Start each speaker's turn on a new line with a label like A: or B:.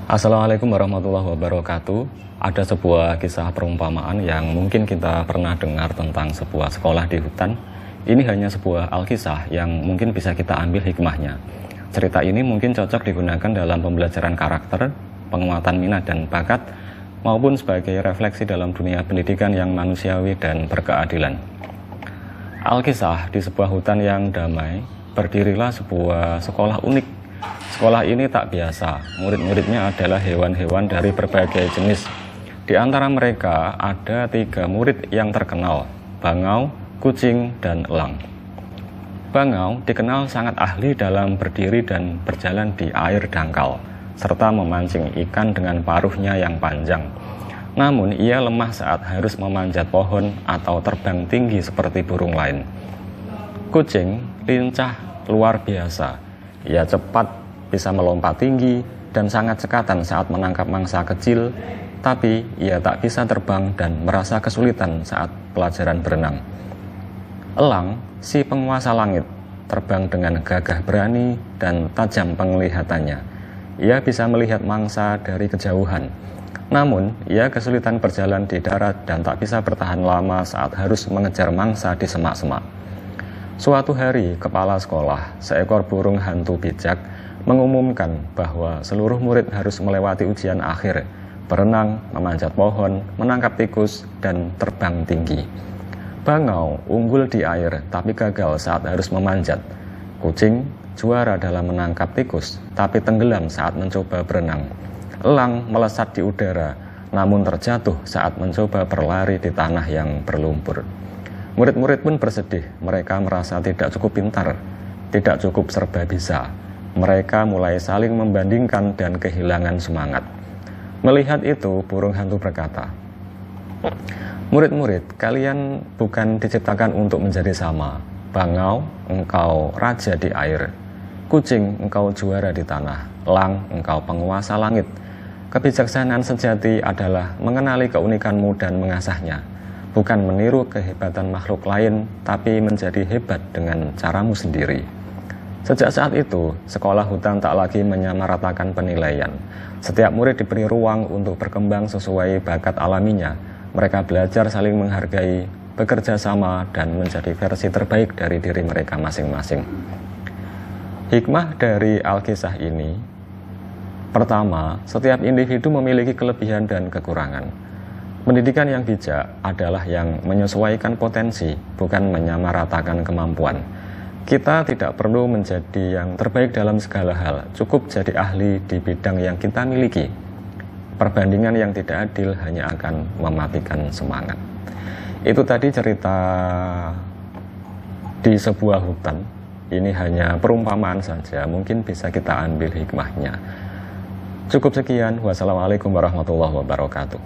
A: Assalamualaikum warahmatullahi wabarakatuh. Ada sebuah kisah perumpamaan yang mungkin kita pernah dengar tentang sebuah sekolah di hutan. Ini hanya sebuah alkisah yang mungkin bisa kita ambil hikmahnya. Cerita ini mungkin cocok digunakan dalam pembelajaran karakter, penguatan minat dan bakat, maupun sebagai refleksi dalam dunia pendidikan yang manusiawi dan berkeadilan. Alkisah: di sebuah hutan yang damai, berdirilah sebuah sekolah unik. Sekolah ini tak biasa, murid-muridnya adalah hewan-hewan dari berbagai jenis. Di antara mereka ada 3 murid yang terkenal, bangau, kucing, dan elang. Bangau dikenal sangat ahli dalam berdiri dan berjalan di air dangkal, serta memancing ikan dengan paruhnya yang panjang. Namun ia lemah saat harus memanjat pohon atau terbang tinggi seperti burung lain. Kucing lincah luar biasa, ia cepat, bisa melompat tinggi, dan sangat cekatan saat menangkap mangsa kecil, tapi ia tak bisa terbang dan merasa kesulitan saat pelajaran berenang. Elang, si penguasa langit, terbang dengan gagah berani dan tajam penglihatannya. Ia bisa melihat mangsa dari kejauhan. Namun, ia kesulitan berjalan di darat dan tak bisa bertahan lama saat harus mengejar mangsa di semak-semak. Suatu hari, kepala sekolah, seekor burung hantu bijak, mengumumkan bahwa seluruh murid harus melewati ujian akhir, berenang, memanjat pohon, menangkap tikus, dan terbang tinggi. Bangau unggul di air tapi gagal saat harus memanjat. Kucing juara dalam menangkap tikus tapi tenggelam saat mencoba berenang. Elang melesat di udara namun terjatuh saat mencoba berlari di tanah yang berlumpur. Murid-murid pun bersedih, mereka merasa tidak cukup pintar, tidak cukup serba bisa. Mereka mulai saling membandingkan dan kehilangan semangat. Melihat itu, burung hantu berkata, "Murid-murid, kalian bukan diciptakan untuk menjadi sama. Bangau, engkau raja di air. Kucing, engkau juara di tanah. Elang, engkau penguasa langit. Kebijaksanaan sejati adalah mengenali keunikanmu dan mengasahnya. Bukan meniru kehebatan makhluk lain, tapi menjadi hebat dengan caramu sendiri." Sejak saat itu, sekolah hutan tak lagi menyamaratakan penilaian. Setiap murid diberi ruang untuk berkembang sesuai bakat alaminya. Mereka belajar saling menghargai, bekerja sama, dan menjadi versi terbaik dari diri mereka masing-masing. Hikmah dari alkisah ini: pertama, setiap individu memiliki kelebihan dan kekurangan. Pendidikan yang bijak adalah yang menyesuaikan potensi, bukan menyamaratakan kemampuan. Kita tidak perlu menjadi yang terbaik dalam segala hal, cukup jadi ahli di bidang yang kita miliki. Perbandingan yang tidak adil hanya akan mematikan semangat. Itu tadi cerita di sebuah hutan. Ini hanya perumpamaan saja, mungkin bisa kita ambil hikmahnya. Cukup sekian, wassalamualaikum warahmatullahi wabarakatuh.